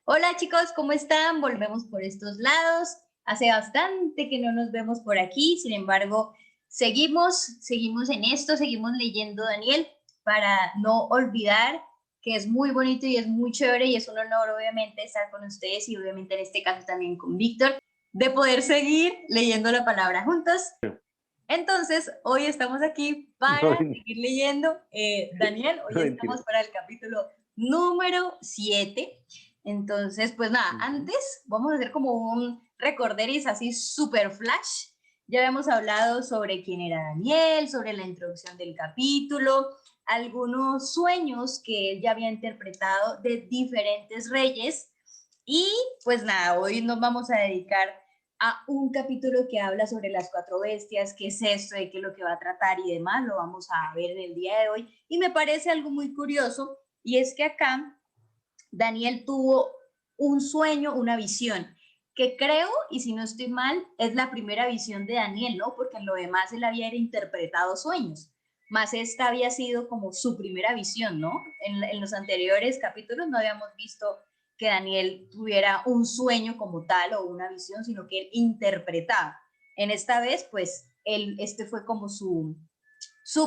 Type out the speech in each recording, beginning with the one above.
Hola chicos, ¿cómo están? Volvemos por estos lados. Hace bastante que no nos vemos por aquí, sin embargo, seguimos en esto, seguimos leyendo Daniel para no olvidar que es muy bonito y es muy chévere y es un honor obviamente estar con ustedes y obviamente en este caso también con Víctor, de poder seguir leyendo la palabra juntos. Entonces, hoy estamos aquí para No, seguir leyendo Daniel. no Hoy estamos mentiras. para el capítulo número 7. Entonces, pues nada, Ujú. antes vamos a hacer como un recorderis así super flash. Ya habíamos hablado sobre quién era Daniel, sobre la introducción del capítulo, algunos sueños que él ya había interpretado de diferentes reyes. Y pues nada, hoy nos vamos a dedicar a un capítulo que habla sobre las cuatro bestias, qué es esto, de qué es lo que va a tratar y demás, lo vamos a ver en el día de hoy. Y me parece algo muy curioso, y es que acá Daniel tuvo un sueño, una visión, que creo, y si no estoy mal, es la primera visión de Daniel, ¿no? Porque en lo demás él había interpretado sueños, más esta había sido como su primera visión, ¿no? En los anteriores capítulos no habíamos visto que Daniel tuviera un sueño como tal o una visión, sino que él interpretaba. En esta vez, pues, este fue como su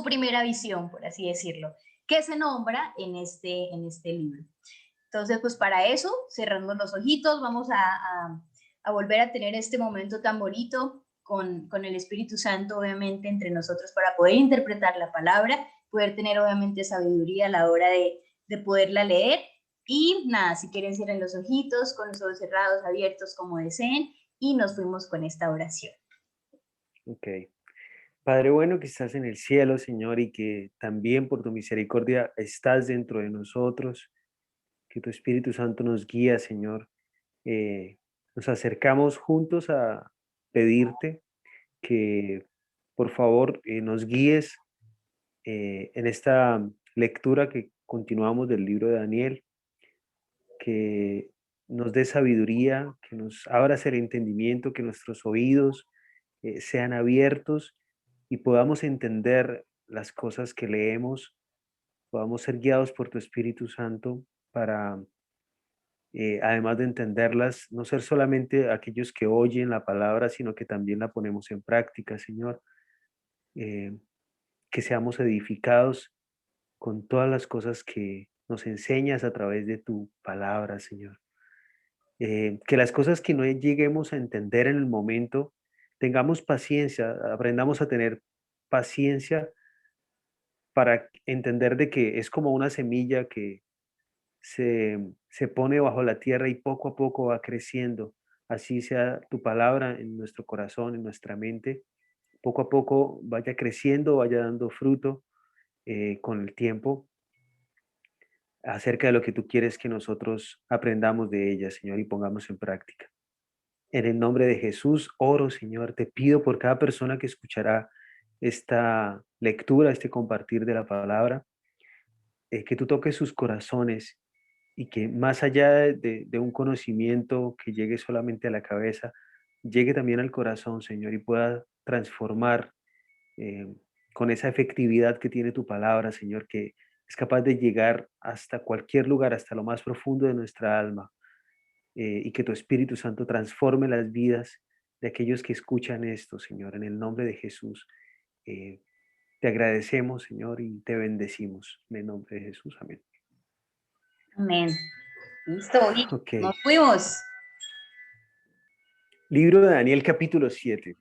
primera visión, por así decirlo, que se nombra en este libro. Entonces, pues para eso, cerrando los ojitos, vamos a volver a tener este momento tan bonito con el Espíritu Santo, obviamente, entre nosotros para poder interpretar la palabra, poder tener, obviamente, sabiduría a la hora de poderla leer. Y nada, si quieren cierren los ojitos, con los ojos cerrados, abiertos, como deseen, y nos fuimos con esta oración. Ok. Padre bueno que estás en el cielo, Señor, y que también por tu misericordia estás dentro de nosotros, que tu Espíritu Santo nos guía, Señor. Nos acercamos juntos a pedirte que por favor nos guíes en esta lectura que continuamos del libro de Daniel, que nos dé sabiduría, que nos abras el entendimiento, que nuestros oídos sean abiertos y podamos entender las cosas que leemos, podamos ser guiados por tu Espíritu Santo para, además de entenderlas, no ser solamente aquellos que oyen la palabra, sino que también la ponemos en práctica, Señor. Eh, que seamos edificados con todas las cosas que nos enseñas a través de tu palabra, Señor. Que las cosas que no lleguemos a entender en el momento, tengamos paciencia, aprendamos a tener paciencia para entender de que es como una semilla que se pone bajo la tierra y poco a poco va creciendo. Así sea tu palabra en nuestro corazón, en nuestra mente, poco a poco vaya creciendo, vaya dando fruto con el tiempo acerca de lo que tú quieres que nosotros aprendamos de ella, Señor, y pongamos en práctica. En el nombre de Jesús, oro, Señor, te pido por cada persona que escuchará esta lectura, este compartir de la palabra, que tú toques sus corazones y que más allá de un conocimiento que llegue solamente a la cabeza, llegue también al corazón, Señor, y pueda transformar eh, con esa efectividad que tiene tu palabra, Señor, que es capaz de llegar hasta cualquier lugar, hasta lo más profundo de nuestra alma, y que tu Espíritu Santo transforme las vidas de aquellos que escuchan esto, Señor, en el nombre de Jesús. Eh, Te agradecemos, Señor, y te bendecimos. En el nombre de Jesús, amén. Amén. Listo, y Ok. nos fuimos. Libro de Daniel, capítulo 7.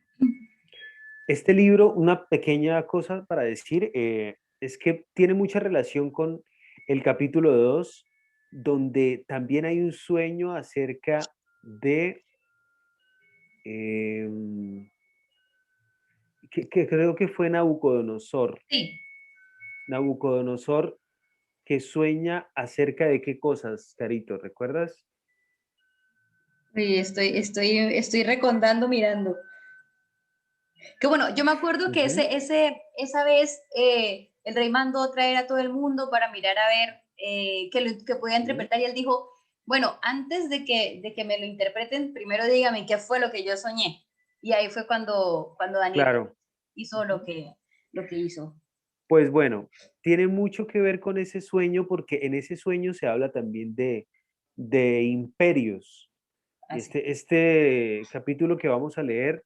Este libro, una pequeña cosa para decir, es que tiene mucha relación con el capítulo 2, donde también hay un sueño acerca de, em, que creo que fue Nabucodonosor. Sí. Nabucodonosor que sueña acerca de qué cosas, Carito, ¿recuerdas? Sí, estoy recordando, mirando. Que bueno, yo me acuerdo que Ujú. esa vez el rey mandó traer a todo el mundo para mirar a ver que podía Sí, interpretar y él dijo, bueno, antes de que me lo interpreten, primero dígame qué fue lo que yo soñé. Y ahí fue cuando Daniel claro. hizo lo Ujú. que hizo. Pues bueno, tiene mucho que ver con ese sueño porque en ese sueño se habla también de imperios. Y Así. este capítulo que vamos a leer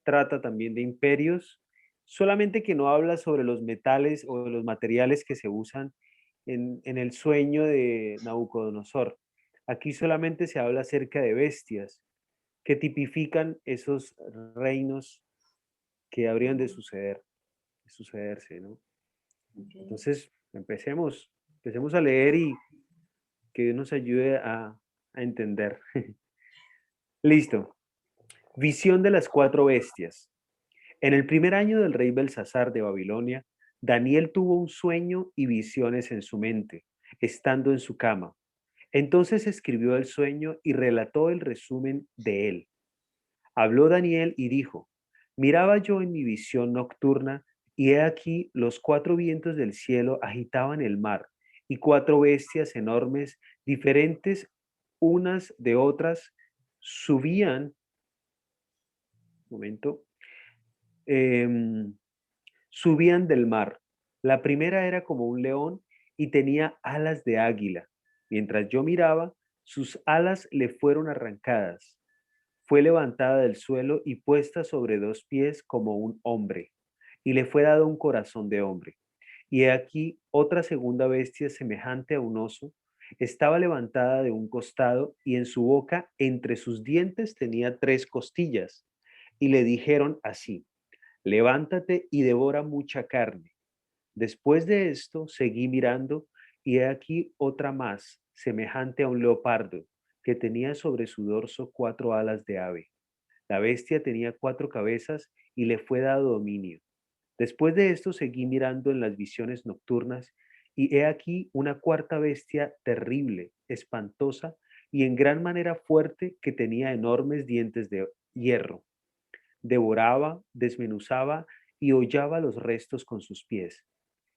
trata también de imperios, solamente que no habla sobre los metales o los materiales que se usan en el sueño de Nabucodonosor. Aquí solamente se habla acerca de bestias que tipifican esos reinos que habrían de sucederse, ¿no? Ok. Entonces, empecemos a leer y que Dios nos ayude a entender. Listo. Visión de las cuatro bestias. En el primer año del rey Belsasar de Babilonia, Daniel tuvo un sueño y visiones en su mente, estando en su cama. Entonces escribió el sueño y relató el resumen de él. Habló Daniel y dijo, miraba yo en mi visión nocturna, y he aquí los cuatro vientos del cielo agitaban el mar, y cuatro bestias enormes, diferentes unas de otras, subían, momento, em, subían del mar. La primera era como un león y tenía alas de águila. Mientras yo miraba, sus alas le fueron arrancadas. Fue levantada del suelo y puesta sobre dos pies como un hombre, y le fue dado un corazón de hombre. Y he aquí otra segunda bestia semejante a un oso, estaba levantada de un costado y en su boca entre sus dientes tenía tres costillas. Y le dijeron así, levántate y devora mucha carne. Después de esto seguí mirando y he aquí otra más, semejante a un leopardo, que tenía sobre su dorso cuatro alas de ave. La bestia tenía cuatro cabezas y le fue dado dominio. Después de esto seguí mirando en las visiones nocturnas y he aquí una cuarta bestia terrible, espantosa y en gran manera fuerte que tenía enormes dientes de hierro. Devoraba, desmenuzaba y hollaba los restos con sus pies.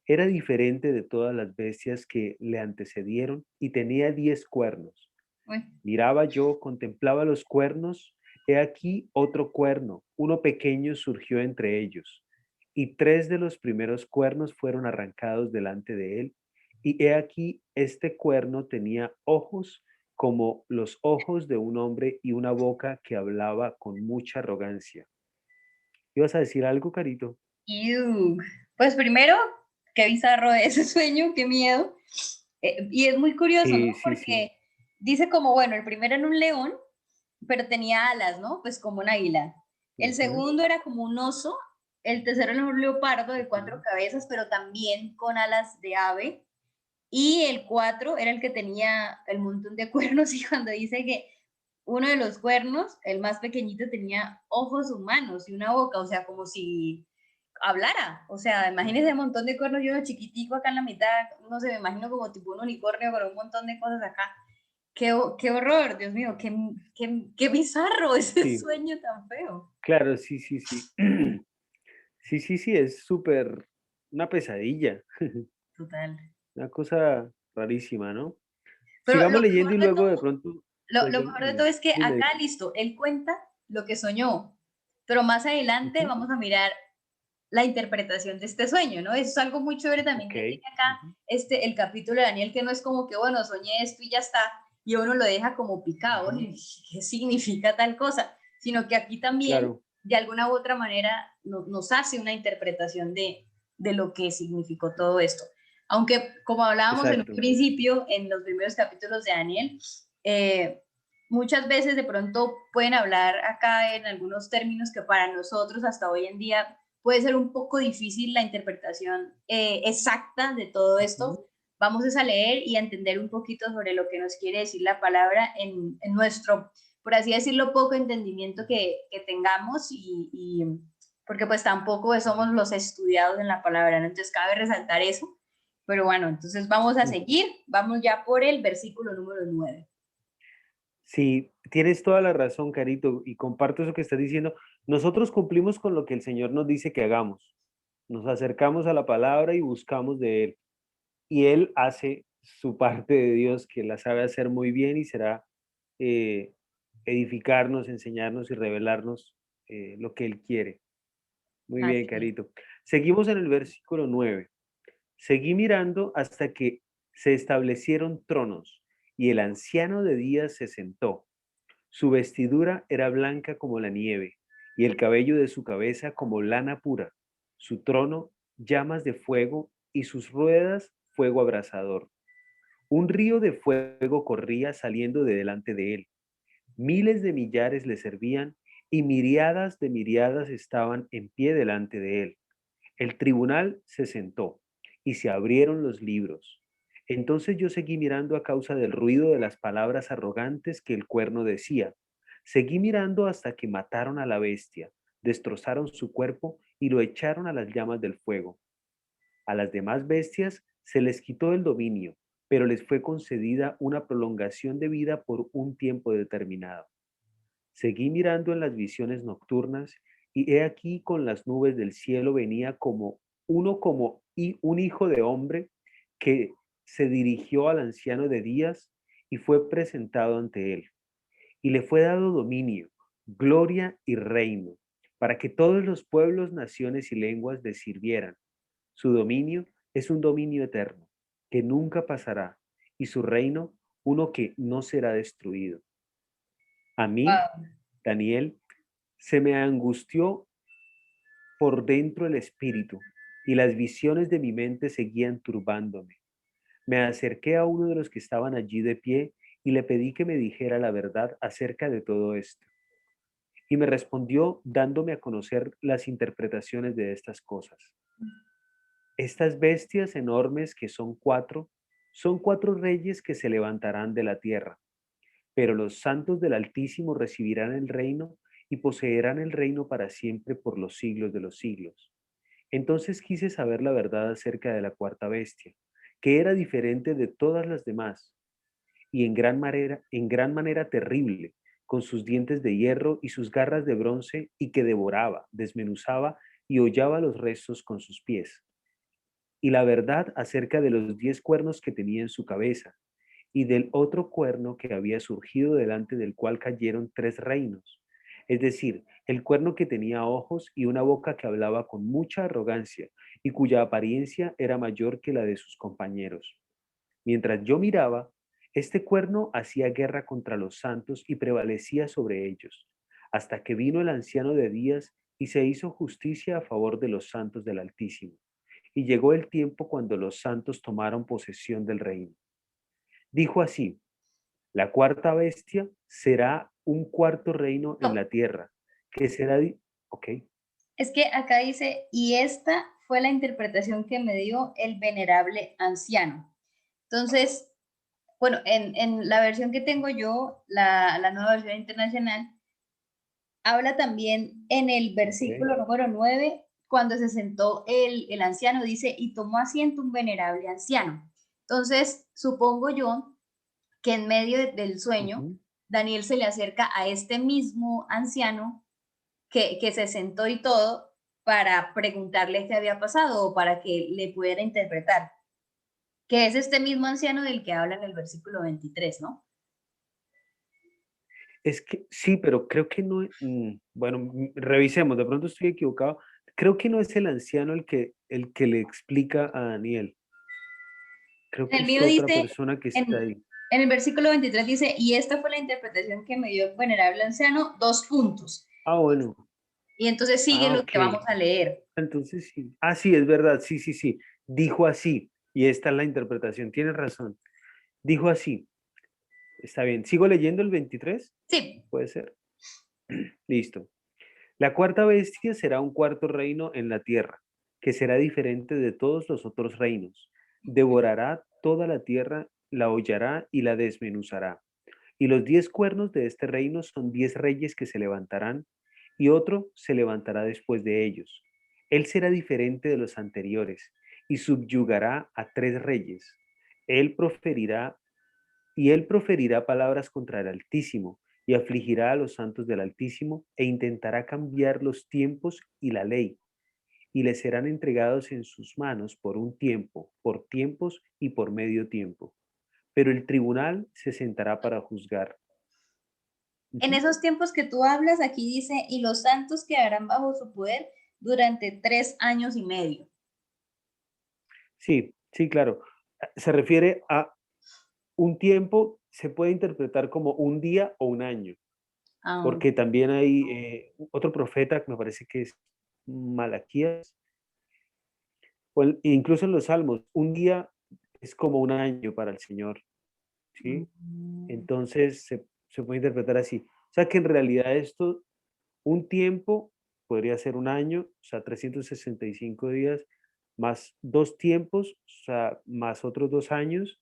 Era diferente de todas las bestias que le antecedieron y tenía 10 cuernos. Uy, Miraba yo, contemplaba los cuernos, he aquí otro cuerno, uno pequeño surgió entre ellos, y tres de los primeros cuernos fueron arrancados delante de él, y he aquí este cuerno tenía ojos como los ojos de un hombre y una boca que hablaba con mucha arrogancia. ¿Ibas a decir algo, Carito? iu. Pues primero, qué bizarro ese sueño, qué miedo. Y es muy curioso, ¿no? Sí, sí, sí. Porque dice como, bueno, el primero era un león, pero tenía alas, ¿no? Pues como un águila. El Ujú, segundo era como un oso. El tercero era un leopardo de cuatro ujú. cabezas, pero también con alas de ave. Y el cuatro era el que tenía el montón de cuernos y cuando dice que uno de los cuernos, el más pequeñito, tenía ojos humanos y una boca, o sea, como si hablara. O sea, imagínese un montón de cuernos y uno chiquitico acá en la mitad, no sé, me imagino como tipo un unicornio con un montón de cosas acá. Qué horror, Dios mío, qué bizarro ese Sí, sueño tan feo. claro, sí, sí, sí. Sí, sí, sí, es súper una pesadilla, Total. una cosa rarísima, ¿no? Pero Sigamos leyendo y luego de pronto, pues lo mejor de todo es que dime, acá, dime. listo, él cuenta lo que soñó, pero más adelante Ujú, vamos a mirar la interpretación de este sueño, ¿no? Eso es algo muy chévere también ok, que tiene acá ujú, el capítulo de Daniel, que no es como que, bueno, soñé esto y ya está, y uno lo deja como picado, ujú, ¿y qué significa tal cosa? Sino que aquí también, claro, de alguna u otra manera, nos hace una interpretación de lo que significó todo esto. Aunque, como hablábamos en un exacto. principio, en los primeros capítulos de Daniel, eh, muchas veces de pronto pueden hablar acá en algunos términos que para nosotros hasta hoy en día puede ser un poco difícil la interpretación exacta de todo Ujú, esto. Vamos a leer y a entender un poquito sobre lo que nos quiere decir la palabra en nuestro, por así decirlo, poco entendimiento que tengamos porque pues tampoco somos los estudiados en la palabra, ¿no? Entonces cabe resaltar eso. Pero bueno, entonces vamos a ujú. seguir, vamos ya por el versículo número 9. Sí, tienes toda la razón, Carito, y comparto eso que estás diciendo. Nosotros cumplimos con lo que el Señor nos dice que hagamos. Nos acercamos a la palabra y buscamos de Él. Y Él hace su parte de Dios, que la sabe hacer muy bien y será eh, edificarnos, enseñarnos y revelarnos lo que Él quiere. Muy bien, Así es. Carito. Seguimos en el versículo 9. Seguí mirando hasta que se establecieron tronos y el anciano de días se sentó. Su vestidura era blanca como la nieve, y el cabello de su cabeza como lana pura. Su trono, llamas de fuego, y sus ruedas, fuego abrasador. Un río de fuego corría saliendo de delante de él. Miles de millares le servían, y miriadas de miriadas estaban en pie delante de él. El tribunal se sentó, y se abrieron los libros. Entonces yo seguí mirando a causa del ruido de las palabras arrogantes que el cuerno decía. Seguí mirando hasta que mataron a la bestia, destrozaron su cuerpo y lo echaron a las llamas del fuego. A las demás bestias se les quitó el dominio, pero les fue concedida una prolongación de vida por un tiempo determinado. Seguí mirando en las visiones nocturnas, y he aquí con las nubes del cielo venía un hijo de hombre que se dirigió al anciano de días y fue presentado ante él. Y le fue dado dominio, gloria y reino, para que todos los pueblos, naciones y lenguas le sirvieran. Su dominio es un dominio eterno, que nunca pasará, y su reino uno que no será destruido. A mí, Wow. Daniel, se me angustió por dentro el espíritu, y las visiones de mi mente seguían turbándome. Me acerqué a uno de los que estaban allí de pie y le pedí que me dijera la verdad acerca de todo esto. Y me respondió dándome a conocer las interpretaciones de estas cosas. Estas bestias enormes que son cuatro reyes que se levantarán de la tierra, pero los santos del Altísimo recibirán el reino y poseerán el reino para siempre por los siglos de los siglos. Entonces quise saber la verdad acerca de la cuarta bestia, que era diferente de todas las demás, y en gran manera terrible, con sus dientes de hierro y sus garras de bronce, y que devoraba, desmenuzaba y hollaba los restos con sus pies. Y la verdad acerca de los 10 cuernos que tenía en su cabeza, y del otro cuerno que había surgido delante del cual cayeron 3 reinos. Es decir, el cuerno que tenía ojos y una boca que hablaba con mucha arrogancia, y cuya apariencia era mayor que la de sus compañeros. Mientras yo miraba, este cuerno hacía guerra contra los santos y prevalecía sobre ellos, hasta que vino el anciano de días y se hizo justicia a favor de los santos del Altísimo. Y llegó el tiempo cuando los santos tomaron posesión del reino. Dijo así: la cuarta bestia será un cuarto reino en No, la tierra, que será... Ok, es que acá dice, y esta fue la interpretación que me dio el venerable anciano. Entonces, bueno, en la versión que tengo yo, la nueva versión internacional, habla también en el ok. versículo número 9 cuando se sentó el anciano, dice, y tomó asiento un venerable anciano. Entonces, supongo yo que en medio del sueño, Ujú. Daniel se le acerca a este mismo anciano que se sentó y todo para preguntarle qué había pasado o para que le pudiera interpretar, que es este mismo anciano del que habla en el versículo 23, ¿no? Es que sí, pero creo que no, bueno, revisemos, de pronto estoy equivocado. Creo que no es el anciano el que le explica a Daniel. Creo En que el es mío otra dice, persona que en, está ahí. en el versículo 23 dice, y esta fue la interpretación que me dio el venerable anciano, dos puntos. Ah, bueno. Y entonces sigue Ah, lo ok. que vamos a leer. Entonces sí. Ah, sí, es verdad. Sí, sí, sí. Dijo así. Y esta es la interpretación. Tienes razón. Dijo así. Está bien. ¿Sigo leyendo el 23? Sí, Puede ser. Listo. La cuarta bestia será un cuarto reino en la tierra, que será diferente de todos los otros reinos. Devorará toda la tierra, la hollará y la desmenuzará. Y los 10 cuernos de este reino son 10 reyes que se levantarán, y otro se levantará después de ellos. Él será diferente de los anteriores, y subyugará a 3 reyes. Él proferirá él proferirá palabras contra el Altísimo, y afligirá a los santos del Altísimo, e intentará cambiar los tiempos y la ley, y les serán entregados en sus manos por un tiempo, por tiempos y por medio tiempo. Pero el tribunal se sentará para juzgar. en Ujú. esos tiempos que tú hablas, aquí dice, y los santos quedarán bajo su poder durante 3 años y medio. Sí, sí, claro. Se refiere a un tiempo se puede interpretar como un día o un año, Ah, porque también hay otro profeta, que me parece que es Malaquías, incluso en los Salmos, un día es como un año para el Señor, ¿sí? mm, Entonces se puede interpretar así. O sea que en realidad esto, un tiempo podría ser un año, o sea, 365 días, más 2 tiempos, o sea, más otros 2 años,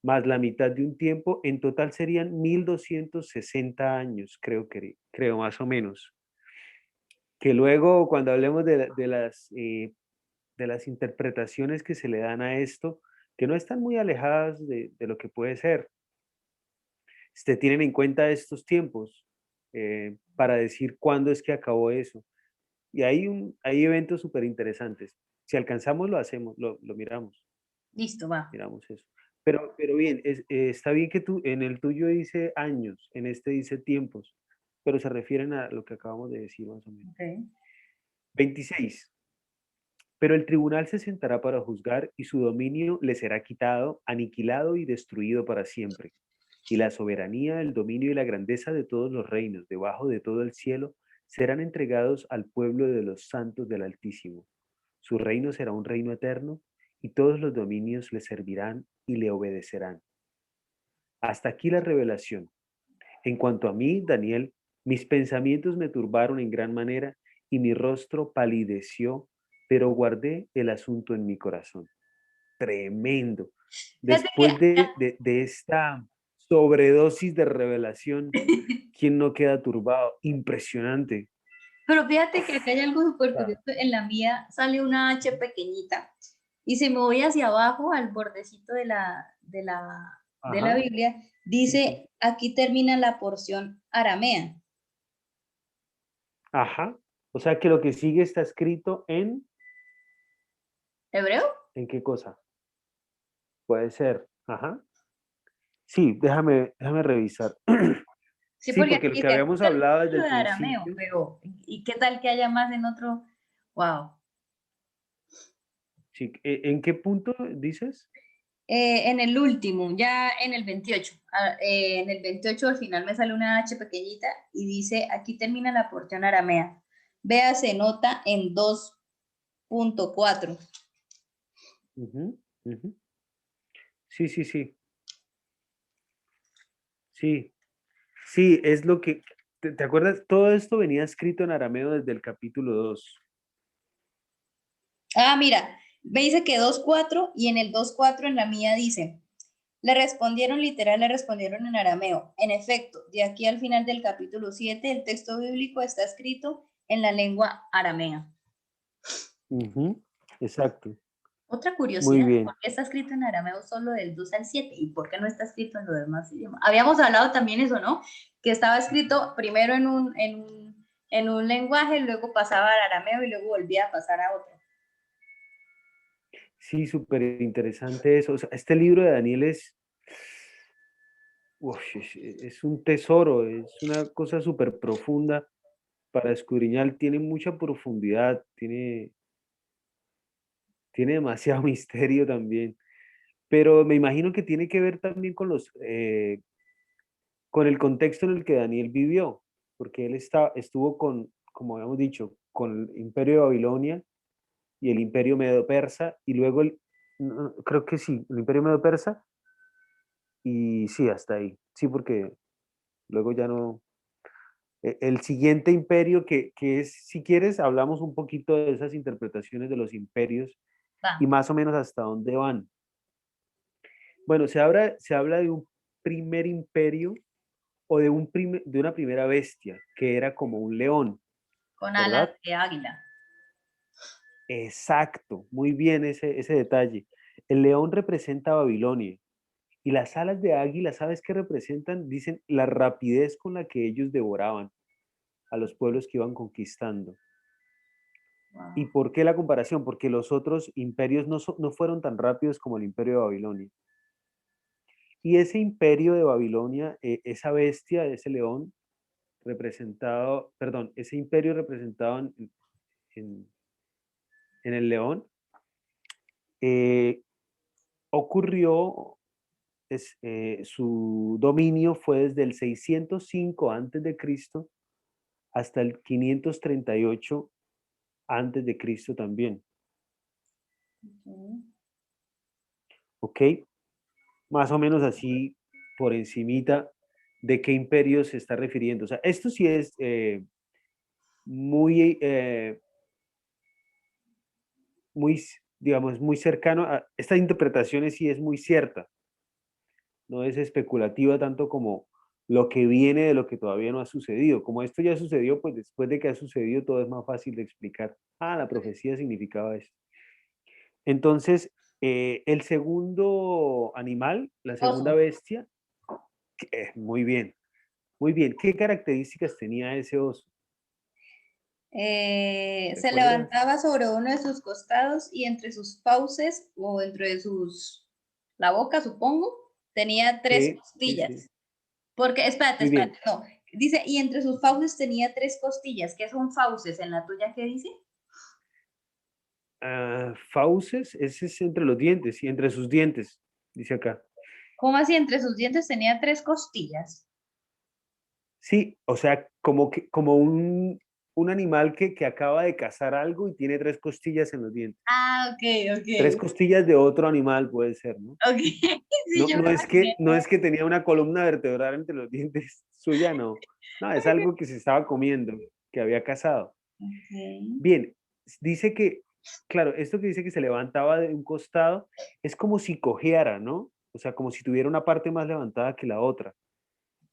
más la mitad de un tiempo, en total serían 1260 años, creo más o menos. Que luego, cuando hablemos de las interpretaciones que se le dan a esto, que no están muy alejadas de lo que puede ser, tienen en cuenta estos tiempos para decir cuándo es que acabó eso. Y hay eventos súper interesantes. Si alcanzamos, lo hacemos, lo miramos, listo, va. miramos eso. Pero bien, está bien que tú, en el tuyo dice años, en este dice tiempos, pero se refieren a lo que acabamos de decir más o menos. Okay. 26. Pero el tribunal se sentará para juzgar y su dominio le será quitado, aniquilado y destruido para siempre. Y la soberanía, el dominio y la grandeza de todos los reinos debajo de todo el cielo serán entregados al pueblo de los santos del Altísimo. Su reino será un reino eterno y todos los dominios le servirán y le obedecerán. Hasta aquí la revelación. En cuanto a mí, Daniel, mis pensamientos me turbaron en gran manera y mi rostro palideció, pero guardé el asunto en mi corazón. Tremendo. Fíjate que, Después de esta sobredosis de revelación, ¿quién no queda turbado? Impresionante. pero fíjate que acá hay algo súper curioso. En la mía sale una H pequeñita y si me voy hacia abajo, al bordecito de la Ajá, Biblia, sí, sí. dice, aquí termina la porción aramea. Ajá. O sea que lo que sigue está escrito ¿Hebreo? ¿en qué cosa? Puede ser. Ajá. Sí, déjame revisar. Sí, Sí, porque aquí porque lo que dice, aquí habíamos termina hablado desde lo el de arameo, principio. pero ¿y qué tal que haya más en otro? Wow. Sí, ¿en qué punto dices? En el último, ya en el 28. En el 28 al final me sale una H pequeñita y dice, aquí termina la porción aramea. Véase nota en 2.4. Ujú, ujú. Sí, sí, sí. Sí, sí, es lo que, ¿te acuerdas? Todo esto venía escrito en arameo desde el capítulo 2. Ah, mira, me dice que 2.4 y en el 2.4 en la mía dice, le respondieron literal, le respondieron en arameo. En efecto, de aquí al final del capítulo 7 el texto bíblico está escrito en la lengua aramea. Ujú, exacto, Otra muy curiosidad, ¿por bien. qué está escrito en arameo solo del 2 al 7 y por qué no está escrito en los demás idiomas? Habíamos hablado también eso, ¿no? Que estaba escrito primero en un lenguaje, luego pasaba al arameo y luego volvía a pasar a otro. Sí, súper interesante eso. O sea, este libro de Daniel es un tesoro, es una cosa súper profunda para escudriñar, tiene mucha profundidad, tiene demasiado misterio también, pero me imagino que tiene que ver también con el contexto en el que Daniel vivió, porque él estuvo como habíamos dicho, con el imperio de Babilonia y el imperio medo-persa, y luego creo que sí, el imperio medo-persa, y sí, hasta ahí, sí, porque luego ya no. El siguiente imperio que es, si quieres, hablamos un poquito de esas interpretaciones de los imperios Va, y más o menos hasta dónde van. Bueno, se habla de un primer imperio o de una primera bestia, que era como un león, con alas ¿verdad? de águila. Exacto, muy bien ese detalle. El león representa a Babilonia y las alas de águila, ¿sabes qué representan? Dicen la rapidez con la que ellos devoraban a los pueblos que iban conquistando. ¿Y Wow. por qué la comparación? Porque los otros imperios no fueron tan rápidos como el imperio de Babilonia. Y ese imperio de Babilonia, esa bestia, ese león representado, perdón, ese imperio representado en- en el león, eh, ocurrió su dominio fue desde el 605 antes de Cristo hasta el 538 antes de Cristo también. ¿Ok? Más o menos así por encimita de qué imperio se está refiriendo. O sea, esto sí es muy, muy, digamos, muy cercano a estas interpretaciones, sí es muy cierta, no es especulativa tanto como lo que viene de lo que todavía no ha sucedido. Como esto ya sucedió, pues después de que ha sucedido todo es más fácil de explicar. Ah, la profecía significaba esto. Entonces, el segundo animal, la segunda Oso. bestia, muy bien, muy bien. ¿Qué características tenía ese oso? Se ¿Recuerdas? levantaba sobre uno de sus costados y entre sus fauces o dentro de la boca, supongo, tenía tres Sí, sí, sí. costillas. Porque, espérate, Muy espérate, bien. no. Dice, y entre sus fauces tenía tres costillas. ¿Qué son fauces? ¿En la tuya qué dice? Fauces, ese es entre los dientes y entre sus dientes, dice acá. ¿Cómo así? Entre sus dientes tenía tres costillas. Sí, o sea, como, que, como un animal que acaba de cazar algo y tiene tres costillas en los dientes. Ah, ok, Tres ok. costillas de otro animal puede ser, ¿no? Ok, sí, No, yo me imaginé. no es que tenía una columna vertebral entre los dientes suya, no. No, es algo que se estaba comiendo, que había cazado. Ok. Bien, dice que, claro, esto que dice que se levantaba de un costado es como si cojeara, ¿no? O sea, como si tuviera una parte más levantada que la otra.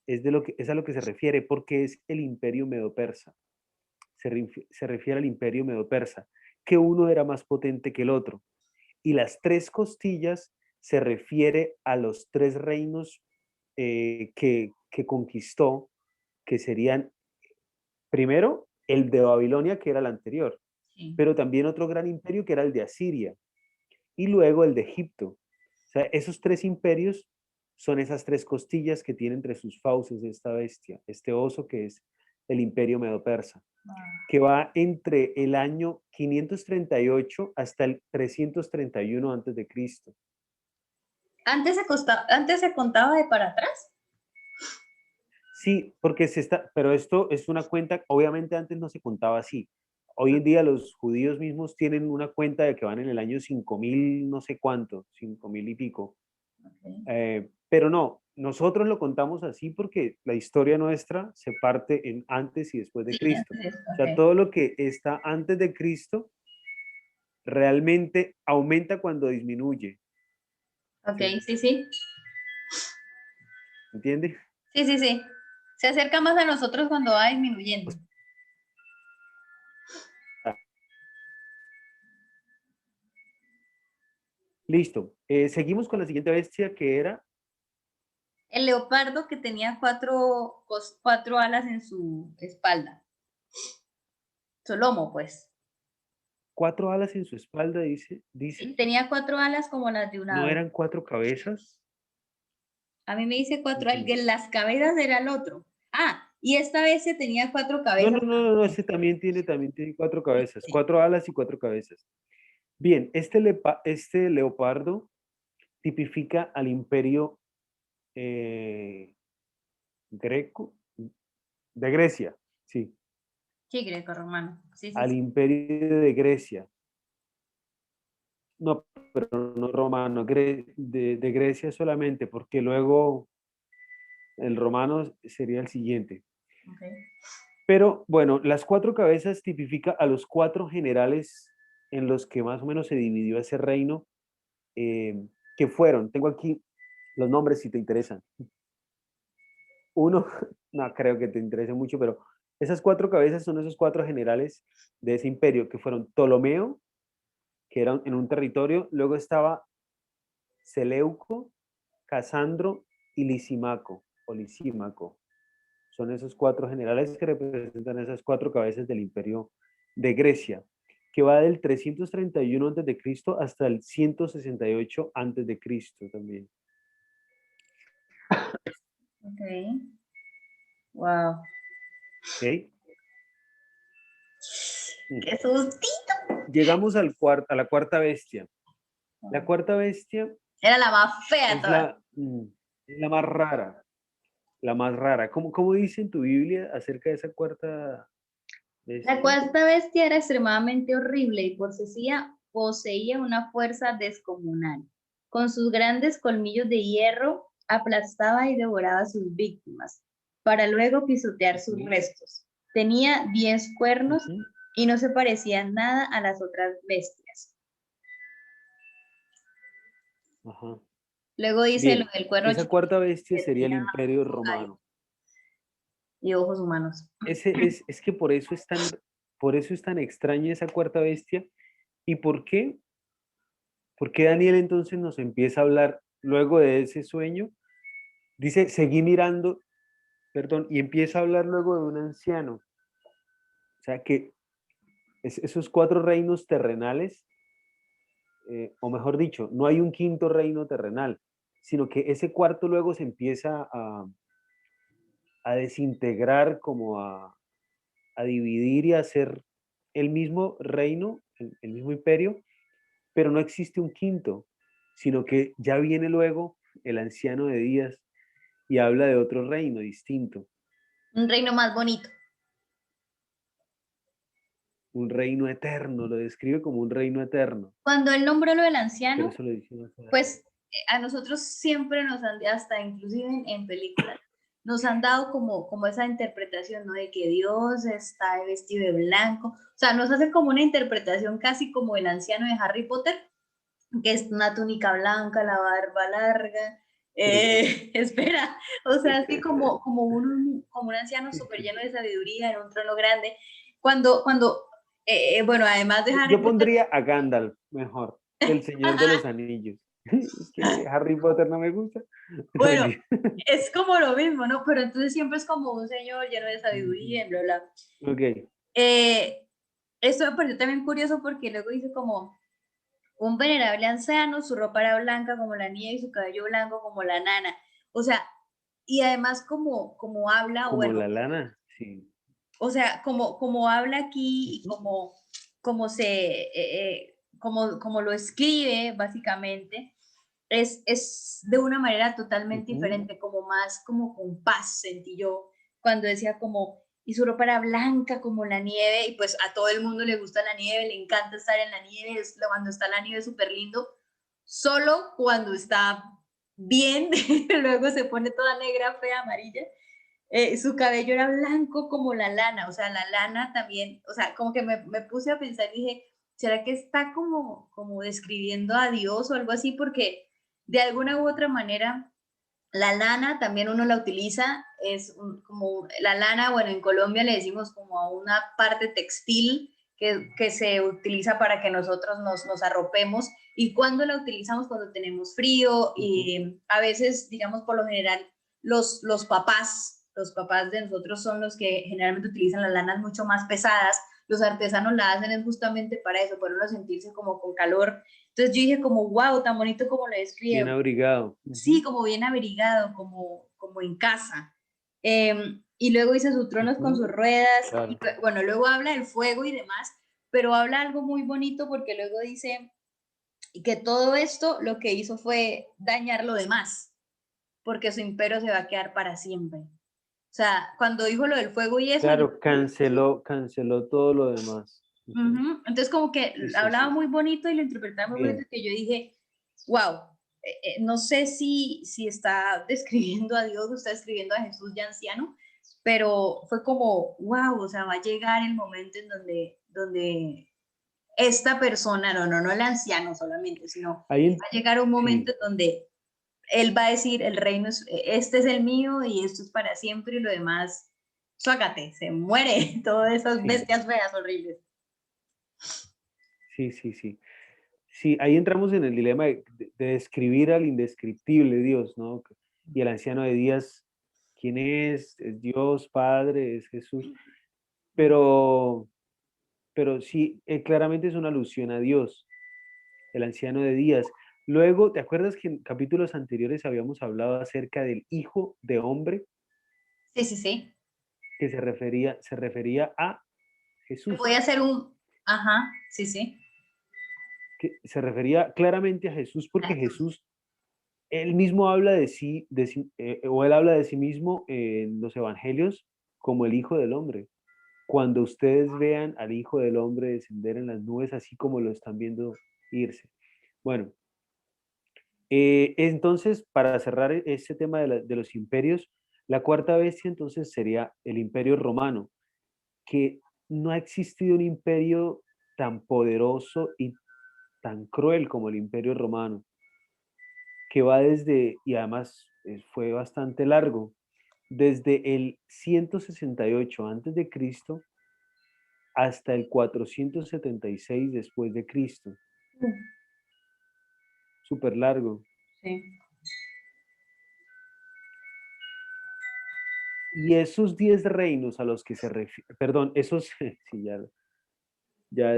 Es a lo que se refiere, porque es el imperio medo-persa. Se refiere al imperio medo-persa, que uno era más potente que el otro. Y las tres costillas se refiere a los tres reinos que conquistó, que serían, primero, el de Babilonia, que era el anterior, Sí. pero también otro gran imperio que era el de Asiria, y luego el de Egipto. O sea, esos tres imperios son esas tres costillas que tiene entre sus fauces esta bestia, este oso que es el imperio medo-persa, Ah. que va entre el año 538 hasta el 331 antes de Cristo. Antes se contaba de para atrás. Sí, porque se está, pero esto es una cuenta, obviamente antes no se contaba así. Hoy en día los judíos mismos tienen una cuenta de que van en el año 5000 no sé cuánto, 5000 y pico. Okay. Pero no, nosotros lo contamos así porque la historia nuestra se parte en antes y después de Sí, Cristo. antes, O sea, ok. todo lo que está antes de Cristo realmente aumenta cuando disminuye. Ok, ¿Sí? sí, sí. ¿Entiende? Sí, sí, sí. Se acerca más a nosotros cuando va disminuyendo. Listo. Seguimos con la siguiente bestia que era El leopardo que tenía cuatro alas en su espalda. Su lomo, pues. cuatro alas en su espalda, Sí, dice, tenía cuatro alas como las de un no ave. eran cuatro cabezas. A mí me dice cuatro, el Ujú. que las cabezas era el otro. Ah, y esta vez se tenía cuatro No, no, cabezas no, no, no, también. ese también tiene cuatro cabezas, Sí. cuatro alas y cuatro cabezas. Bien, este leopardo tipifica al imperio eh, greco, de Grecia, sí, Sí, greco-romano. Sí, sí, al sí. imperio de Grecia. No, pero no romano, de Grecia solamente, porque luego el romano sería el siguiente. Okay. Pero bueno, las cuatro cabezas tipifica a los cuatro generales en los que más o menos se dividió ese reino, que fueron, tengo aquí los nombres si te interesan. Uno, no creo que te interese mucho, pero esas cuatro cabezas son esos cuatro generales de ese imperio, que fueron Ptolomeo, que era en un territorio, luego estaba Seleuco, Casandro y Lisímaco, o Lisímaco. Son esos cuatro generales que representan esas cuatro cabezas del imperio de Grecia, que va del 331 a.C. hasta el 168 a.C. también. Ok. Wow. ¿Ok? ¡Qué susto! Llegamos a la cuarta bestia. La cuarta bestia Era la más fea es toda. Mm, la más rara, la más rara. ¿Cómo dice en tu Biblia acerca de esa cuarta La bestia? cuarta bestia era extremadamente horrible y poseía una fuerza descomunal. Con sus grandes colmillos de hierro aplastaba y devoraba a sus víctimas, para luego pisotear sus Ujú, restos. Tenía 10 cuernos ujú, y no se parecía en nada a las otras bestias. ajá. Luego dice lo Bien, del cuerno esa chiquito cuarta bestia que sería el tenía Imperio ojos Romano. y ojos humanos. Es que por eso es tan extraña esa cuarta bestia. ¿Y por qué? Porque Daniel entonces nos empieza a hablar luego de ese sueño. Dice, seguí mirando, perdón, y empieza a hablar luego de un anciano. O sea que esos cuatro reinos terrenales, o mejor dicho, no hay un quinto reino terrenal, sino que ese cuarto luego se empieza a desintegrar, como a dividir y a hacer el mismo reino, el mismo imperio, pero no existe un quinto, sino que ya viene luego el anciano de días y habla de otro reino distinto, Un reino más bonito. un reino eterno, lo describe como un reino eterno, Cuando él nombró lo del pero anciano, eso lo dice más adelante. pues a nosotros siempre nos han, hasta inclusive en películas, nos han dado como esa interpretación, ¿no? De que Dios está vestido de blanco. O sea, nos hace como una interpretación casi como el anciano de Harry Potter, que es una túnica blanca, la barba larga. Sí, Espera, o sea, así como un anciano sí, súper sí. lleno de sabiduría en un trono grande. Cuando bueno, además de Harry Yo Potter, pondría a Gandalf mejor, del Señor de los Anillos. Es que Harry Potter no me gusta. No, bueno, mentira. es como lo mismo, ¿no? Pero entonces siempre es como un señor lleno de sabiduría, y bla, bla. Ok. Eh, Esto me pareció también curioso porque luego dice como un venerable anciano, su ropa era blanca como la nieve y su cabello blanco como la nana. O sea, y además como habla, Como bueno, la lana, sí. o sea, como habla aquí y Ujú, como lo escribe, básicamente, es de una manera totalmente ujú, diferente, como más como con paz, sentí yo, cuando decía como, y su ropa era blanca como la nieve, y pues a todo el mundo le gusta la nieve, le encanta estar en la nieve, cuando está la nieve es súper lindo, solo cuando está bien, luego se pone toda negra, fea, amarilla, su cabello era blanco como la lana, o sea, la lana también, o sea, como que me puse a pensar y dije, ¿será que está como describiendo a Dios o algo así? Porque de alguna u otra manera, la lana también uno la utiliza, como la lana, bueno, en Colombia le decimos como a una parte textil que se utiliza para que nosotros nos arropemos. ¿Y cuando la utilizamos? Cuando tenemos frío ujú. y a veces, digamos, por lo general, los papás de nosotros son los que generalmente utilizan las lanas mucho más pesadas. Los artesanos la hacen es justamente para eso, para uno sentirse como con calor. Entonces yo dije como, wow, tan bonito como lo Bien describe, abrigado. sí, Ujú, como bien abrigado, como en casa. Y luego dice sus tronos con sus ujú, ruedas, y claro. bueno, luego habla del fuego y demás, pero habla algo muy bonito porque luego dice que todo esto lo que hizo fue dañar lo demás, porque su imperio se va a quedar para siempre. O sea, cuando dijo lo del fuego y eso, yo, Claro, canceló todo lo demás. Ujú. ujú. Entonces como que Sí, sí, hablaba sí. muy bonito y lo interpretaba muy bonito Bien. que yo dije, wow, no sé si está describiendo a Dios o está describiendo a Jesús ya anciano, pero fue como, wow, o sea, va a llegar el momento en donde esta persona, no el anciano solamente, sino Ahí, va a llegar un momento sí, en donde él va a decir, el reino es, este es el mío y esto es para siempre y lo demás, suágate, se muere, todas esas sí, bestias feas horribles. sí, sí, sí. Sí, ahí entramos en el dilema de describir al indescriptible Dios, ¿no? Y el anciano de días, ¿quién es? ¿Es Dios, Padre, es Jesús? Pero, pero sí, claramente es una alusión a Dios, el anciano de días. Luego, ¿te acuerdas que en capítulos anteriores habíamos hablado acerca del Hijo de Hombre, Sí, sí, sí. que se refería a Voy a Jesús, hacer un, ajá, sí, sí. que se refería claramente a Jesús porque Jesús. Jesús Él mismo habla o él habla de sí mismo en los evangelios como el Hijo del Hombre. Cuando ustedes vean al Hijo del Hombre descender en las nubes, así como lo están viendo irse. Bueno, entonces, para cerrar este tema de los imperios, la cuarta bestia entonces sería el Imperio Romano, que no ha existido un imperio tan poderoso y tan cruel como el Imperio Romano, que va y además fue bastante largo, desde el 168 antes de Cristo hasta el 476 después de Cristo. Súper largo. Sí. Y esos 10 reinos a los que se refiere, perdón, esos, sí, ya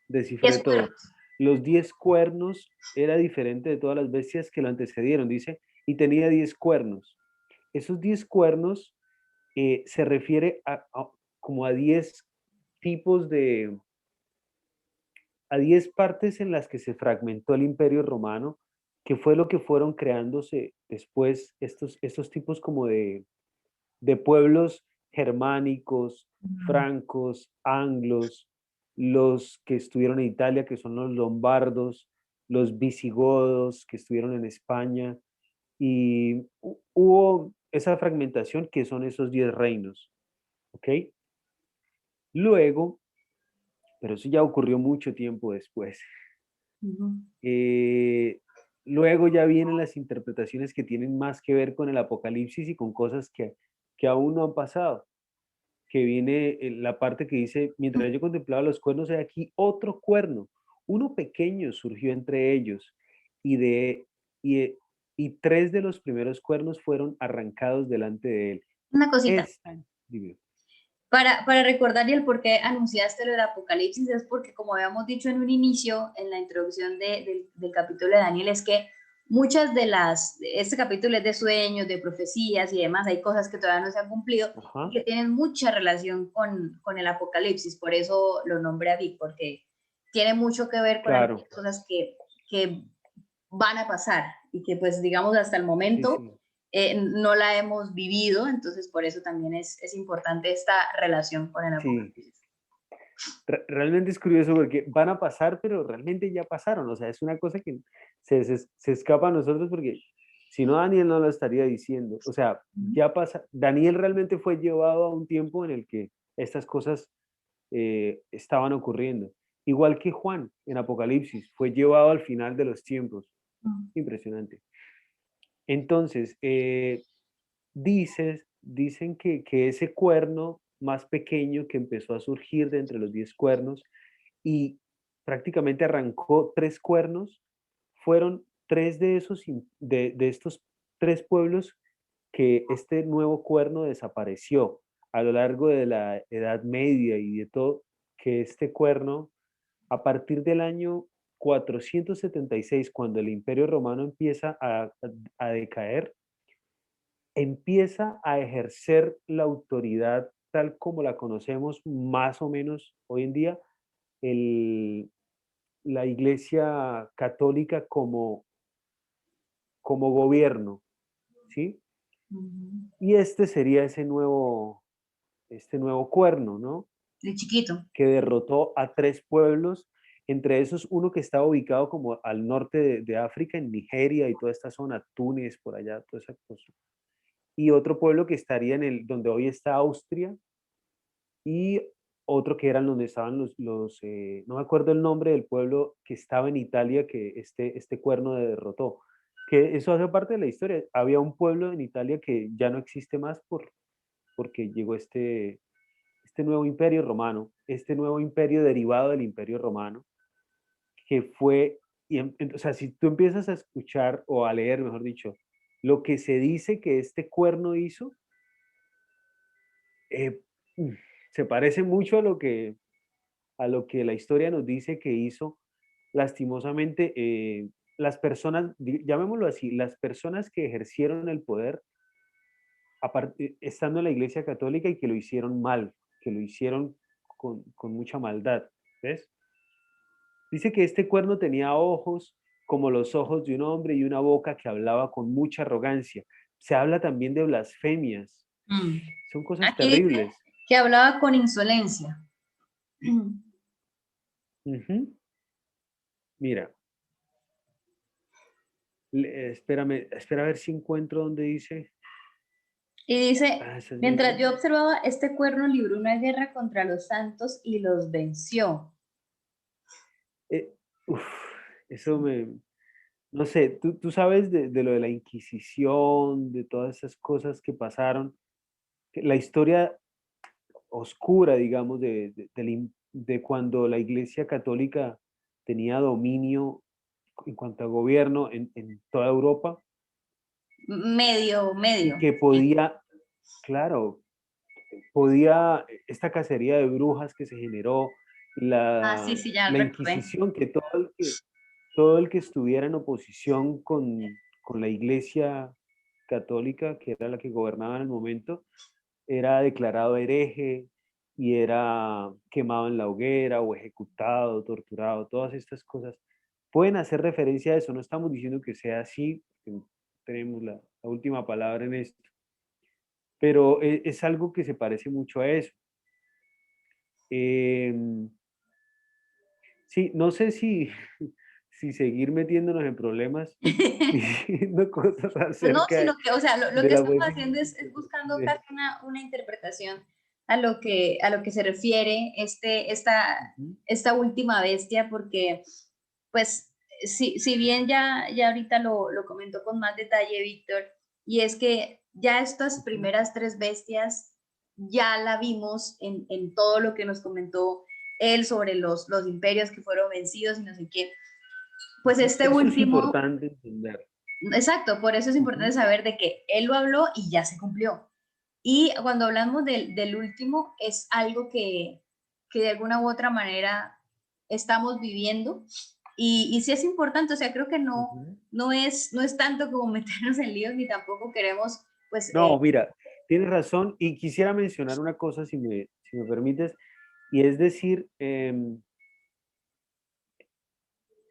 descifré 10 todo. cuernos. Los 10 cuernos era diferente de todas las bestias que lo antecedieron, dice, y tenía 10 cuernos. Esos 10 cuernos se refiere como a 10 tipos a 10 partes en las que se fragmentó el Imperio Romano, que fue lo que fueron creándose después estos tipos como de pueblos germánicos, Ujú. francos, anglos, los que estuvieron en Italia, que son los lombardos, los visigodos que estuvieron en España, y hubo esa fragmentación que son esos 10 reinos, ¿ok? Luego, pero eso ya ocurrió mucho tiempo después. Ujú. Eh, Luego ya vienen las interpretaciones que tienen más que ver con el Apocalipsis y con cosas que aún no han pasado. Que viene la parte que dice, mientras yo contemplaba los cuernos, hay aquí otro cuerno, uno pequeño surgió entre ellos, y, de, y, de- y 3 de los primeros cuernos fueron arrancados delante de él. Una cosita. Esta, dime. Para recordar y el por qué anunciaste lo del Apocalipsis es porque, como habíamos dicho en un inicio, en la introducción del capítulo de Daniel, es que muchas este capítulo es de sueños, de profecías y demás, hay cosas que todavía no se han cumplido y Ajá, que tienen mucha relación con el Apocalipsis, por eso lo nombré así, porque tiene mucho que ver con claro, algunas cosas que van a pasar y que pues digamos hasta el sí, momento sí, no la hemos vivido, entonces por eso también es importante esta relación con el sí. apocalipsis. Realmente es curioso porque van a pasar, pero realmente ya pasaron. O sea, es una cosa que se escapa a nosotros porque si no, Daniel no lo estaría diciendo. O sea, ya pasa. Daniel realmente fue llevado a un tiempo en el que estas cosas estaban ocurriendo. Igual que Juan en Apocalipsis, fue llevado al final de los tiempos. Impresionante. Entonces, dicen que ese cuerno más pequeño que empezó a surgir de entre los 10 cuernos y prácticamente arrancó 3 cuernos, fueron 3 de estos 3 pueblos que este nuevo cuerno desapareció a lo largo de la Edad Media y de todo, que este cuerno, a partir del año 476, cuando el Imperio Romano empieza a decaer, empieza a ejercer la autoridad tal como la conocemos más o menos hoy en día, el, la Iglesia Católica como gobierno, ¿sí? Ujú. Y este sería este nuevo cuerno, ¿no? De chiquito. Que derrotó a 3 pueblos, entre esos uno que estaba ubicado como al norte de África, en Nigeria y toda esta zona, Túnez, por allá, toda esa cosa. Y otro pueblo que estaría donde hoy está Austria, y otro que eran donde estaban no me acuerdo el nombre del pueblo que estaba en Italia que este cuerno derrotó. Que eso hace parte de la historia. Había un pueblo en Italia que ya no existe más porque llegó este nuevo imperio romano, este nuevo imperio derivado del imperio romano, que fue, o sea, si tú empiezas a escuchar o a leer, mejor dicho, lo que se dice que este cuerno hizo, eh, mm, se parece mucho a lo que la historia nos dice que hizo. Lastimosamente, las personas, llamémoslo así, las personas que ejercieron el poder estando en la Iglesia Católica y que lo hicieron mal, que lo hicieron con mucha maldad, ¿ves? Dice que este cuerno tenía ojos como los ojos de un hombre y una boca que hablaba con mucha arrogancia. Se habla también de blasfemias. Mm. Son cosas Aquí dice terribles. que hablaba con insolencia. Ujú. Mira, espérame, espera a ver si encuentro donde dice. Y dice, Ah, esa es muy mientras buena. yo observaba, este cuerno libró una guerra contra los santos y los venció. Eh, uf, eso me, no sé, tú sabes de lo de la Inquisición, de todas esas cosas que pasaron, que la historia oscura, digamos, de cuando la Iglesia Católica tenía dominio en cuanto a gobierno en toda Europa Medio, y medio. que podía, claro, podía, esta cacería de brujas que se generó, Ah, sí, sí, ya la recordé. Inquisición, que todo el que estuviera en oposición con la Iglesia Católica, que era la que gobernaba en el momento, era declarado hereje y era quemado en la hoguera o ejecutado, torturado, todas estas cosas. Pueden hacer referencia a eso, no estamos diciendo que sea así, porque tenemos la última palabra en esto, pero es algo que se parece mucho a eso. Em, sí, no sé si, si seguir metiéndonos en problemas, diciendo cosas Pues no, acerca sino que, o sea, lo de que la estamos buena. haciendo es buscando casi una interpretación a lo que se refiere Ujú, esta última bestia, porque, pues, si bien ya ahorita lo comentó con más detalle Víctor, y es que ya estas ujú. primeras tres bestias ya la vimos en todo lo que nos comentó él sobre los imperios que fueron vencidos y no sé qué. Pues Ujú. este Eso es último. importante entender. Exacto, por eso es importante Ujú, saber de que él lo habló y ya se cumplió. Y cuando hablamos del último, es algo que de alguna u otra manera estamos viviendo. Y sí es importante, o sea, creo que ujú. no es tanto como meternos en líos, ni tampoco queremos, pues, No, mira, tienes razón y quisiera mencionar una cosa, si me permites, y es decir,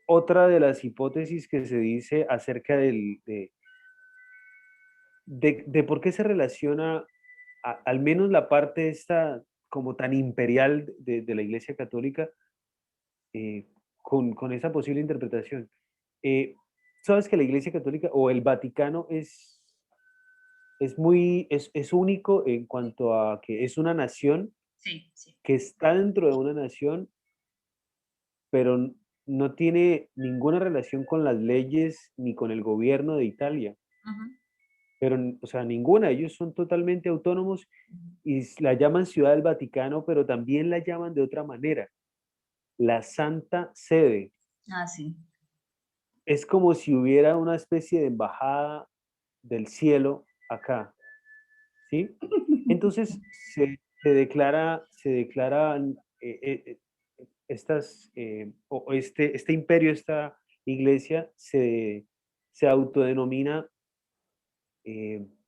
otra de las hipótesis que se dice acerca de por qué se relaciona, al menos la parte esta como tan imperial de la Iglesia Católica, eh, con esa posible interpretación. Eh, Sabes que la Iglesia Católica o el Vaticano es único en cuanto a que es una nación sí, sí. que está dentro de una nación, pero no tiene ninguna relación con las leyes ni con el gobierno de Italia. Ujú. Pero, o sea, ninguna, ellos son totalmente autónomos y la llaman Ciudad del Vaticano, pero también la llaman de otra manera, la Santa Sede. Ah, sí. Es como si hubiera una especie de embajada del cielo acá, ¿sí? Entonces se declaran este imperio, esta iglesia se autodenomina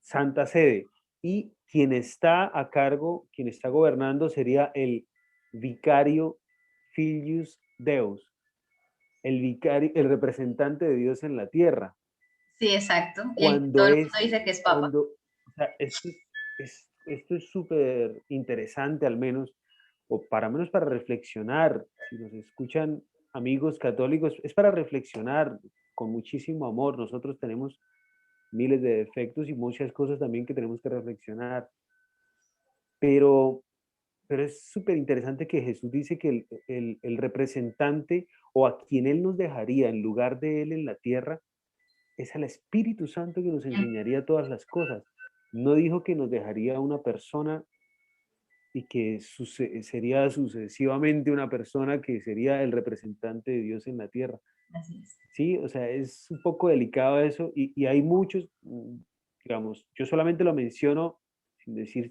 Santa Sede y quien está a cargo, quien está gobernando sería el vicario Filius Deus, el vicario, el representante de Dios en la tierra. Sí, exacto. Y el que todo Cuando el mundo es, dice que es papa. cuando, o sea, esto es súper interesante, al menos, o para menos para reflexionar, si nos escuchan amigos católicos, es para reflexionar con muchísimo amor. Nosotros tenemos miles de defectos y muchas cosas también que tenemos que reflexionar, pero, pero es súper interesante que Jesús dice que el representante o a quien Él nos dejaría en lugar de Él en la tierra es al Espíritu Santo que nos enseñaría todas las cosas. No dijo que nos dejaría una persona y que sería sucesivamente una persona que sería el representante de Dios en la tierra. Así es. Sí, o sea, es un poco delicado eso y hay muchos, digamos, yo solamente lo menciono sin decir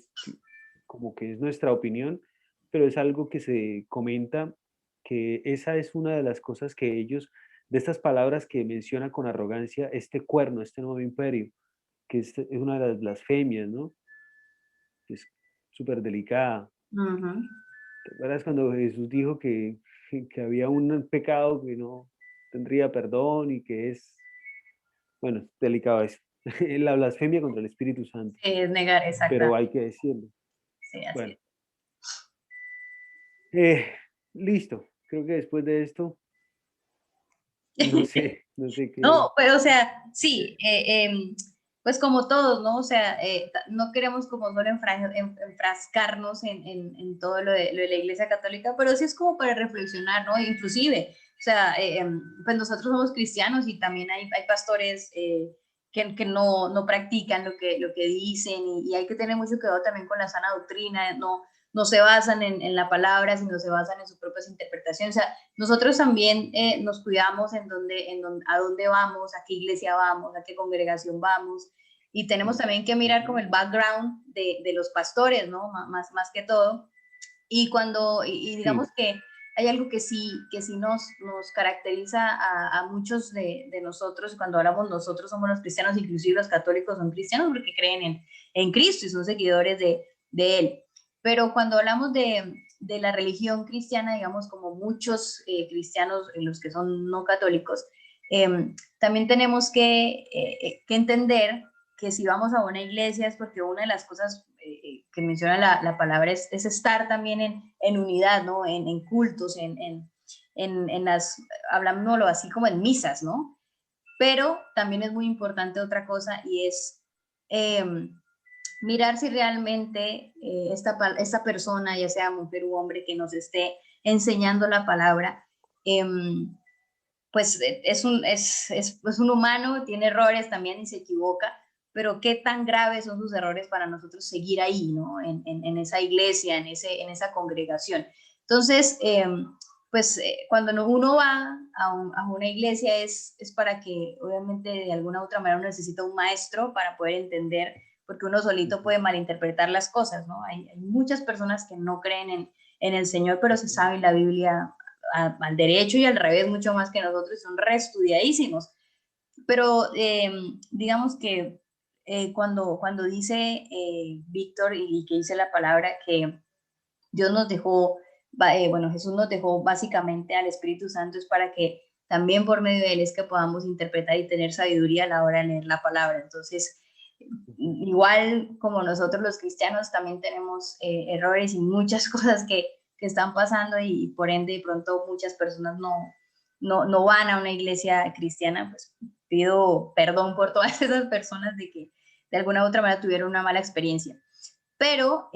como que es nuestra opinión, pero es algo que se comenta que esa es una de las cosas que ellos, de estas palabras que menciona con arrogancia, este cuerno, este nuevo imperio, que es una de las blasfemias, ¿no? Que es súper delicada. Ujú. ¿Te acuerdas cuando Jesús dijo que había un pecado que no tendría perdón y que es, bueno, es delicado eso. La blasfemia contra el Espíritu Santo, Es negar, pero exactamente. hay que decirlo. Sí, así Bueno, es. eh, listo. Creo que después de esto, no sé, no sé qué. No, pero o sea, sí, pues como todos, ¿no? O sea, no queremos como solo enfrascarnos en todo lo de la Iglesia Católica, pero sí es como para reflexionar, ¿no? Inclusive, o sea, pues nosotros somos cristianos y también hay pastores que no practican lo que dicen y hay que tener mucho cuidado también con la sana doctrina, no se basan en la palabra, sino se basan en sus propias interpretaciones. O sea, nosotros también nos cuidamos a dónde vamos, a qué iglesia vamos, a qué congregación vamos. Y tenemos también que mirar como Ujú. el background de los pastores, ¿no? Más que todo. Y digamos Sí, que hay algo que sí nos caracteriza a muchos de nosotros, cuando hablamos nosotros somos los cristianos, inclusive los católicos son cristianos porque creen en Cristo y son seguidores de Él. Pero cuando hablamos de la religión cristiana, digamos, como muchos cristianos, los que son no católicos, también tenemos que entender que si vamos a una iglesia es porque una de las cosas que menciona la palabra es estar también en unidad, ¿no? En cultos, en las, hablándolo así como en misas, ¿no? Pero también es muy importante otra cosa y es eh, mirar si realmente esta persona, ya sea mujer u hombre, que nos esté enseñando la palabra, pues es un humano, tiene errores también y se equivoca, pero qué tan graves son sus errores para nosotros seguir ahí, ¿no? En esa iglesia, en esa congregación. Entonces, pues cuando uno va a una iglesia es para que, obviamente, de alguna u otra manera uno necesita un maestro para poder entender, porque uno solito ujú, puede malinterpretar las cosas, ¿no? Hay muchas personas que no creen en el Señor, pero se ujú. saben la Biblia al derecho y al revés mucho más que nosotros, son reestudiadísimos. Pero digamos que cuando dice Víctor y que dice la palabra que Dios nos dejó, bueno, Jesús nos dejó básicamente al Espíritu Santo es para que también por medio de él es que podamos interpretar y tener sabiduría a la hora de leer la palabra. Entonces, Ujú. igual como nosotros los cristianos también tenemos errores y muchas cosas que están pasando y por ende de pronto muchas personas no van a una iglesia cristiana, pues pido perdón por todas esas personas de que de alguna u otra manera tuvieron una mala experiencia. Pero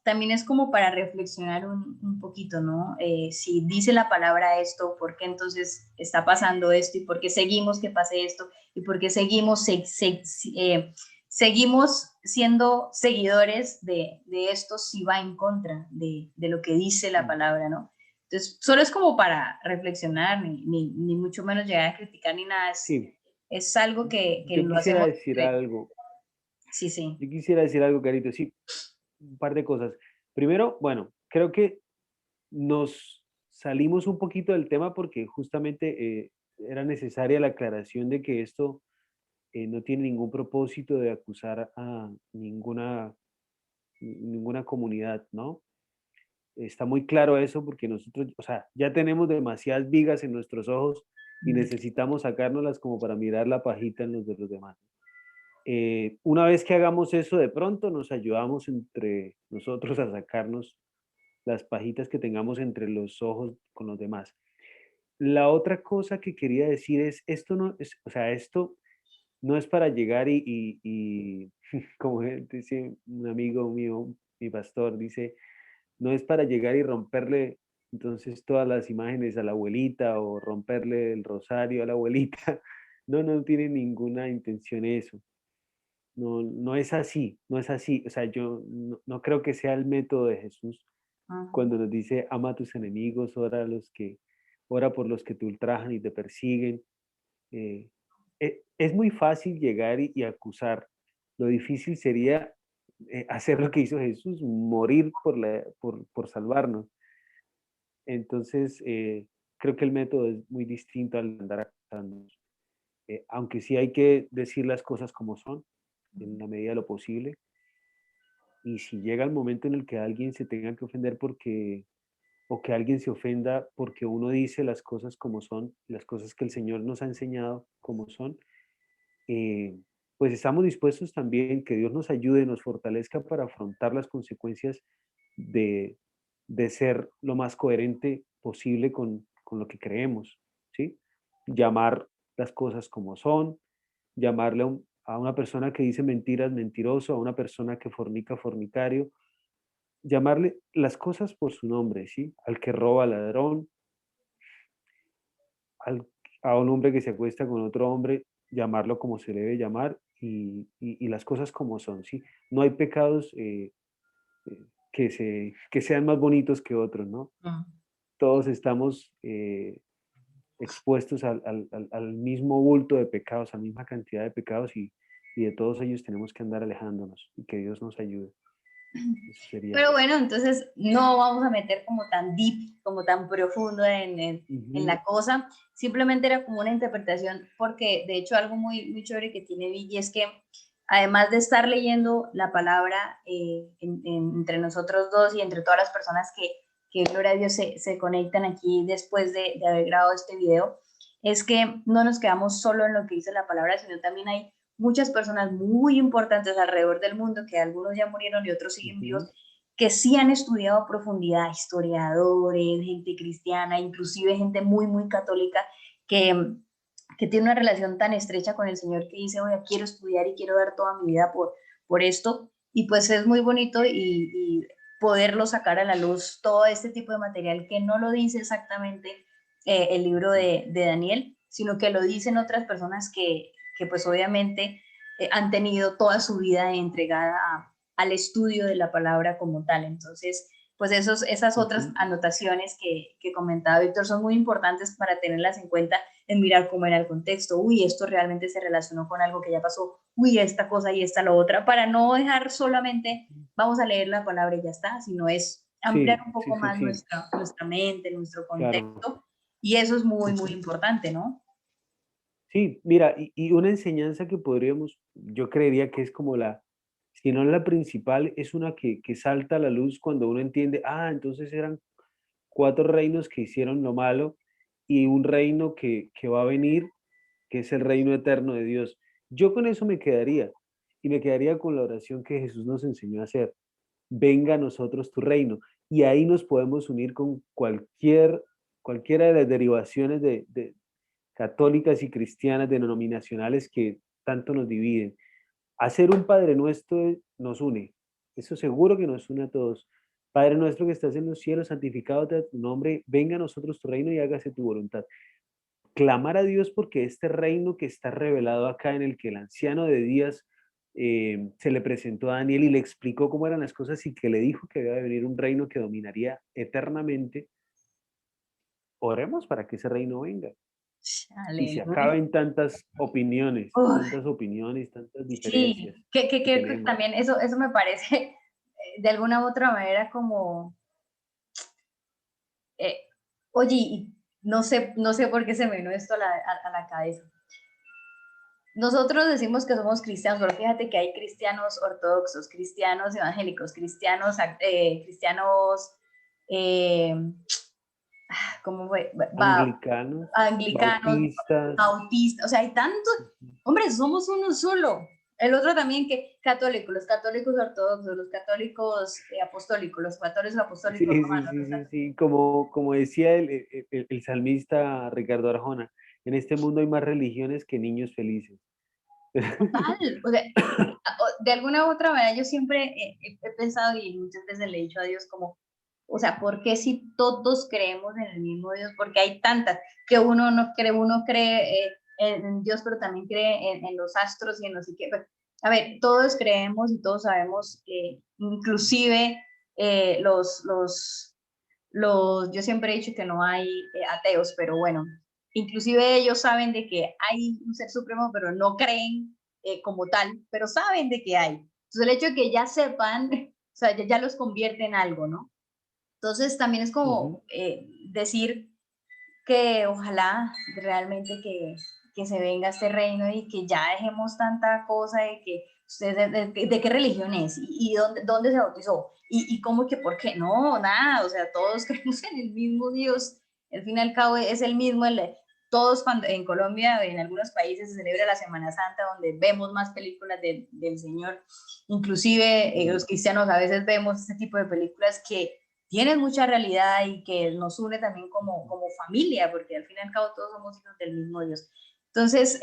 también es como para reflexionar un poquito, ¿no? Si dice la palabra esto, ¿por qué entonces está pasando esto? ¿Y por qué seguimos que pase esto? ¿Y por qué seguimos siendo seguidores de esto si va en contra de lo que dice la Mm. palabra, ¿no? Entonces, solo es como para reflexionar, ni mucho menos llegar a criticar ni nada, Sí, es algo que yo lo quisiera hacemos. decir algo. Sí, sí. Yo quisiera decir algo, Carito. Sí, un par de cosas. Primero, bueno, creo que nos salimos un poquito del tema porque justamente era necesaria la aclaración de que esto no tiene ningún propósito de acusar a ninguna comunidad, ¿no? Está muy claro eso porque nosotros, o sea, ya tenemos demasiadas vigas en nuestros ojos y necesitamos sacárnoslas como para mirar la pajita en los de los demás. Una vez que hagamos eso, de pronto nos ayudamos entre nosotros a sacarnos las pajitas que tengamos entre los ojos con los demás. La otra cosa que quería decir es, esto no es, o sea, esto no es para llegar como dice un amigo mío, mi pastor, dice, no es para llegar y romperle entonces todas las imágenes a la abuelita o romperle el rosario a la abuelita. No, no tiene ninguna intención eso. No, no es así, no es así. O sea, yo no creo que sea el método de Jesús Ujú. cuando nos dice, ama a tus enemigos, ora por los que te ultrajan y te persiguen. Eh, es muy fácil llegar y acusar. Lo difícil sería hacer lo que hizo Jesús, morir por salvarnos. Entonces, creo que el método es muy distinto al andar acusando. Aunque sí hay que decir las cosas como son, en la medida de lo posible. Y si llega el momento en el que alguien se tenga que ofender porque o que alguien se ofenda porque uno dice las cosas como son, las cosas que el Señor nos ha enseñado como son, eh, pues estamos dispuestos también que Dios nos ayude, nos fortalezca para afrontar las consecuencias de, de ser lo más coherente posible con lo que creemos, ¿sí? Llamar las cosas como son, llamarle a una persona que dice mentiras mentiroso, a una persona que fornica fornicario, llamarle las cosas por su nombre, ¿sí? Al que roba ladrón, al, a un hombre que se acuesta con otro hombre, llamarlo como se debe llamar y las cosas como son, ¿sí? No hay pecados que sean más bonitos que otros, ¿no? Mm. Todos estamos expuestos al mismo bulto de pecados, a la misma cantidad de pecados y de todos ellos tenemos que andar alejándonos y que Dios nos ayude. Eso sería. Pero bueno, entonces no vamos a meter como tan deep, como tan profundo en Ujú, la cosa. Simplemente era como una interpretación, porque de hecho algo muy, muy chévere que tiene Vicky es que además de estar leyendo la palabra entre nosotros dos y entre todas las personas que gloria a Dios, se conectan aquí después de haber grabado este video, es que no nos quedamos solo en lo que dice la palabra, sino también hay muchas personas muy importantes alrededor del mundo, que algunos ya murieron y otros siguen vivos, ujú, que sí han estudiado a profundidad, historiadores, gente cristiana, inclusive gente muy, muy católica, que, que tiene una relación tan estrecha con el Señor que dice, oye, quiero estudiar y quiero dar toda mi vida por esto. Y pues es muy bonito y poderlo sacar a la luz todo este tipo de material que no lo dice exactamente el libro de Daniel, sino que lo dicen otras personas que pues obviamente han tenido toda su vida entregada al estudio de la palabra como tal. Entonces, pues esas otras ujú. anotaciones que comentaba Víctor son muy importantes para tenerlas en cuenta en mirar cómo era el contexto. Uy, esto realmente se relacionó con algo que ya pasó. Uy, esta cosa y esta lo otra, para no dejar solamente vamos a leer la palabra y ya está, sino es ampliar Sí, un sí, poco sí, más sí, nuestra mente, nuestro claro. contexto, y eso es muy, muy Ujú. importante, ¿no? Sí, mira, y una enseñanza que podríamos, yo creería que es como si no la principal, es una que salta a la luz cuando uno entiende, ah, entonces eran cuatro reinos que hicieron lo malo y un reino que va a venir, que es el reino eterno de Dios. Yo con eso me quedaría y me quedaría con la oración que Jesús nos enseñó a hacer. Venga a nosotros tu reino. Y ahí nos podemos unir con cualquiera de las derivaciones de católicas y cristianas denominacionales que tanto nos dividen. Hacer un Padre Nuestro nos une. Eso seguro que nos une a todos. Padre nuestro que estás en los cielos, santificado sea tu nombre, venga a nosotros tu reino y hágase tu voluntad. Clamar a Dios porque este reino que está revelado acá, en el que el anciano de Días se le presentó a Daniel y le explicó cómo eran las cosas y que le dijo que debe venir un reino que dominaría eternamente, oremos para que ese reino venga y se Aleluya. acaben tantas opiniones, tantas diferencias Sí, que que tenemos. también eso me parece de alguna u otra manera como, eh, oye, y no sé por qué se me vino esto a la cabeza. Nosotros decimos que somos cristianos, pero fíjate que hay cristianos ortodoxos, cristianos evangélicos, cristianos, eh, ¿cómo fue? Anglicanos, Anglicanos, bautistas, bautistas, o sea, hay tantos, hombre, somos uno solo. El otro también que católicos, los católicos ortodoxos, los católicos apostólicos, los católicos sí, apostólicos sí, romanos, sí, sí, sí, como decía el salmista Ricardo Arjona, en este mundo hay más religiones que niños felices. total, o sea, de alguna u otra manera yo siempre he pensado y muchas veces le he dicho a Dios como, o sea, ¿por qué si todos creemos en el mismo Dios? Porque hay tantas que uno cree en Dios, pero también cree en los astros y en no sé qué. Pero, a ver, todos creemos y todos sabemos, inclusive yo siempre he dicho que no hay ateos, pero bueno, inclusive ellos saben de que hay un ser supremo, pero no creen como tal, pero saben de que hay. Entonces el hecho de que ya sepan, o sea, ya los convierte en algo, ¿no? Entonces también es Ujú, como decir que ojalá realmente que se venga este reino y que ya dejemos tanta cosa de que usted de qué religión es y dónde se bautizó y cómo que por qué no, nada, o sea, todos creemos en el mismo Dios, al fin y al cabo es el mismo, todos cuando en Colombia, en algunos países se celebra la Semana Santa donde vemos más películas del Señor, inclusive los cristianos a veces vemos este tipo de películas que tienen mucha realidad y que nos une también como familia, porque al fin y al cabo todos somos hijos del mismo Dios. Entonces,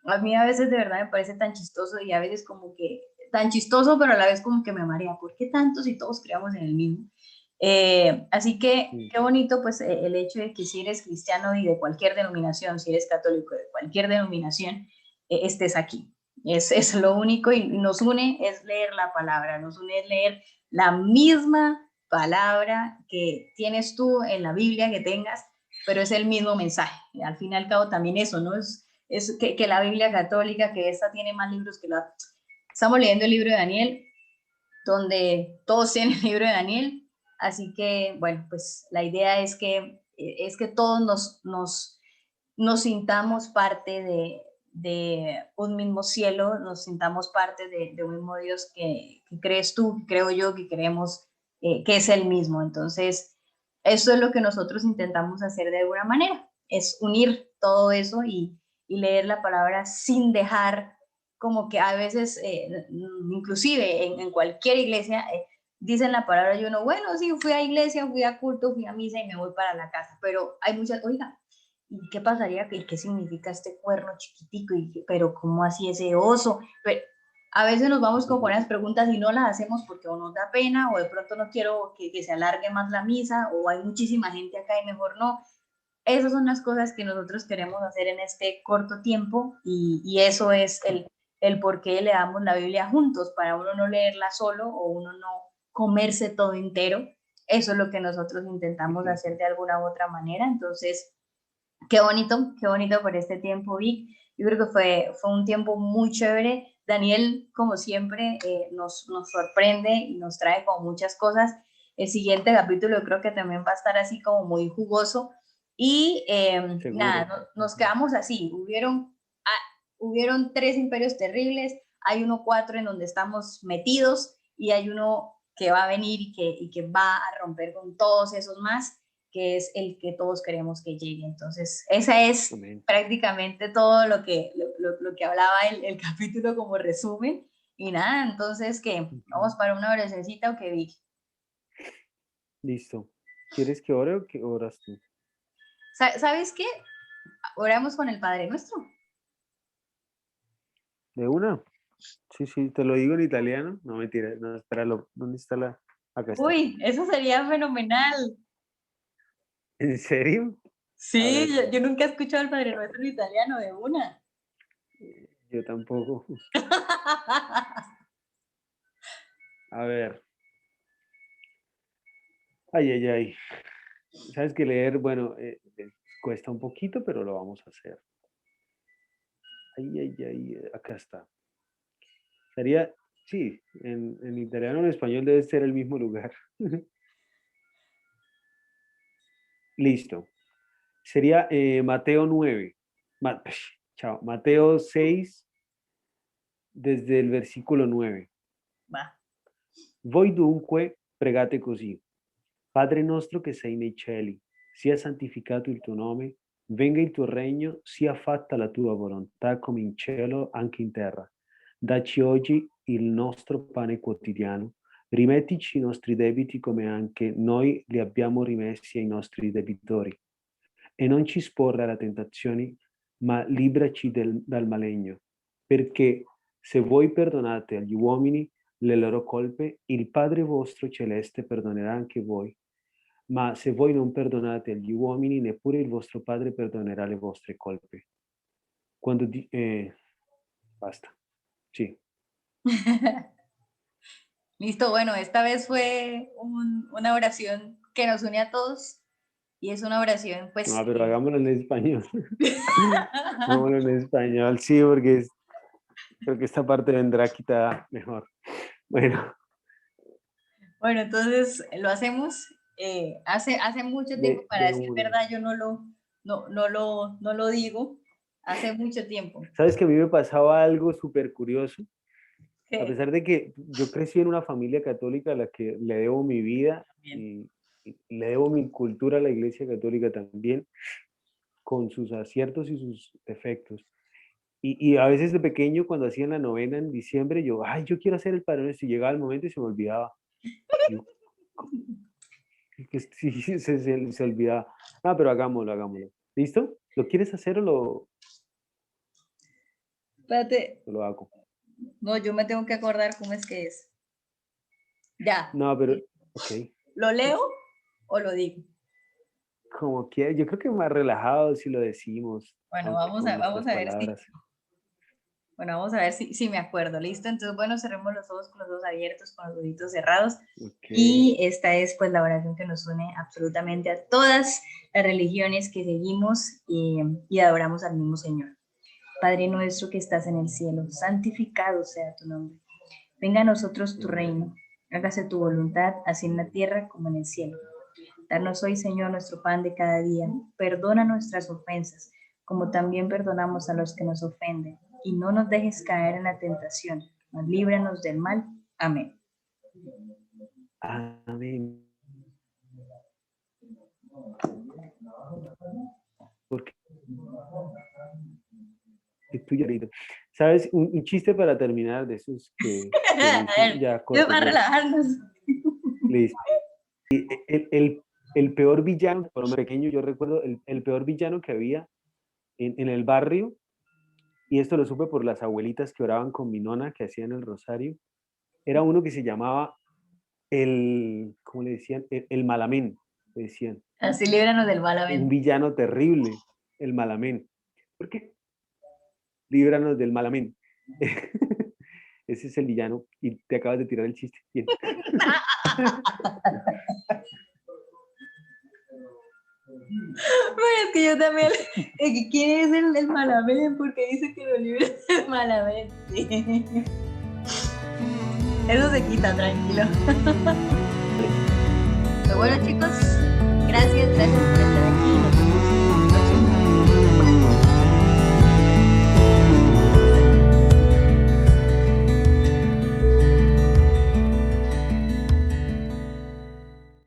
a mí a veces de verdad me parece tan chistoso y a veces como que tan chistoso, pero a la vez como que me marea. ¿Por qué tantos si todos creamos en el mismo? Así que qué bonito pues el hecho de que si eres cristiano y de cualquier denominación, si eres católico de cualquier denominación, estés aquí. Es lo único y nos une es leer la palabra, nos une es leer la misma palabra que tienes tú en la Biblia que tengas, pero es el mismo mensaje. Al fin y al cabo también eso, ¿no? Es que la Biblia católica, que esta tiene más libros que la... Estamos leyendo el libro de Daniel, donde todos tienen el libro de Daniel, así que, bueno, pues la idea es que todos nos sintamos parte de un mismo cielo, nos sintamos parte de un mismo Dios que crees tú, que creo yo, que creemos que es el mismo. Entonces, eso es lo que nosotros intentamos hacer de alguna manera, es unir todo eso y leer la palabra sin dejar como que a veces, inclusive en cualquier iglesia, dicen la palabra y uno, bueno, sí, fui a iglesia, fui a culto, fui a misa y me voy para la casa, pero hay muchas, oiga, ¿y qué pasaría? ¿Qué significa este cuerno chiquitico? Pero ¿cómo así ese oso? Pero a veces nos vamos con buenas preguntas y no las hacemos porque o nos da pena o de pronto no quiero que se alargue más la misa o hay muchísima gente acá y mejor no. Esas son las cosas que nosotros queremos hacer en este corto tiempo y eso es el por qué le damos la Biblia juntos, para uno no leerla solo o uno no comerse todo entero. Eso es lo que nosotros intentamos hacer de alguna u otra manera. Entonces, qué bonito por este tiempo, Vic. Yo creo que fue un tiempo muy chévere. Daniel, como siempre, nos sorprende y nos trae como muchas cosas. El siguiente capítulo creo que también va a estar así como muy jugoso. Y nada, nos quedamos así. Hubieron 3 imperios terribles, hay uno 4 en donde estamos metidos y hay uno que va a venir y que va a romper con todos esos más, que es el que todos queremos que llegue. Entonces, esa es prácticamente todo lo que hablaba el capítulo como resumen. Y nada, entonces, ¿qué? ¿Vamos para una oracióncita o qué, Vicky? Listo. ¿Quieres que ore o que oras tú? ¿Sabes qué? Oramos con el Padre Nuestro. ¿De una? Sí, sí, te lo digo en italiano. No, mentira, no, espéralo. ¿Dónde está la...? Acá está. Uy, eso sería fenomenal. ¿En serio? A Sí, ver, yo nunca he escuchado el Padre Nuestro en italiano de una. yo tampoco. A ver. Ay, ay, ay. Sabes que leer, bueno, cuesta un poquito, pero lo vamos a hacer. Ay, ay, ay, acá está. Sería, sí, en italiano o en español debe ser el mismo lugar. Listo. Sería Mateo 9. Chao. Mateo 6, desde il versicolo 9. Va. Voi dunque pregate così. Padre nostro che sei nei cieli, sia santificato il tuo nome, venga il tuo regno, sia fatta la tua volontà come in cielo, anche in terra. Dacci oggi il nostro pane quotidiano. Rimettici i nostri debiti come anche noi li abbiamo rimessi ai nostri debitori. E non ci sporre alla tentazione, ma libraci dal maligno. Perché se voi perdonate agli uomini le loro colpe, il Padre vostro celeste perdonerà anche voi. Ma se voi non perdonate agli uomini, neppure il vostro Padre perdonerà le vostre colpe. Quando basta. Sí. Listo, bueno, esta vez fue una oración que nos une a todos y es una oración, pues... No, pero hagámoslo en español. Hagámoslo en español, sí, porque creo que esta parte vendrá quitada mejor. Bueno. Bueno, entonces lo hacemos. Hace mucho tiempo, para De decir una. verdad, yo no lo digo, Hace mucho tiempo. Sabes que a mí me pasaba algo súper curioso. A ¿Qué? pesar de que yo crecí en una familia católica a la que le debo mi vida Bien. y le debo mi cultura a la Iglesia Católica también, con sus aciertos y sus defectos. Y a veces de pequeño, cuando hacían la novena en diciembre, yo, ay, yo quiero hacer el Padre Nuestro, y llegaba el momento y se me olvidaba. Yo, que sí, se olvidaba. Ah, pero hagámoslo, hagámoslo. ¿Listo? ¿Lo quieres hacer Espérate. o lo hago? No, yo me tengo que acordar cómo es que es. Ya. No, pero, ok. ¿Lo leo o lo digo? Como que yo creo que más relajado si lo decimos, Bueno, aunque con vamos nuestras a ver si, palabras. bueno, vamos a ver si me acuerdo. ¿Listo? Entonces, bueno, cerremos los ojos con los ojos abiertos, con los ojitos cerrados. Ok. Y esta es pues la oración que nos une absolutamente a todas las religiones que seguimos y adoramos al mismo Señor. Padre nuestro que estás en el cielo, santificado sea tu nombre. Venga a nosotros tu reino. Hágase tu voluntad, así en la tierra como en el cielo. Danos hoy, Señor, nuestro pan de cada día. Perdona nuestras ofensas, como también perdonamos a los que nos ofenden. Y no nos dejes caer en la tentación, mas líbranos del mal. Amén. Amén. Porque tú ya leído. ¿Sabes? Un chiste para terminar de esos que A dicen, ver, ya yo corto, para relajarnos. listo. El peor villano, por lo menos pequeño, yo recuerdo el peor villano que había en el barrio, y esto lo supe por las abuelitas que oraban con mi nona, que hacían el rosario, era uno que se llamaba ¿cómo le decían? El Malamén, le decían. Así líbranos del mal. Un Amén. villano terrible, el Malamén. ¿Por qué? Líbranos del Malamén. Ese es el villano y te acabas de tirar el chiste. Bien. Bueno, es que yo también. ¿Quién es el Malamén? Porque dice que lo libra del Malamén. Sí. Eso se quita, tranquilo. Pero bueno, chicos, gracias por estar aquí.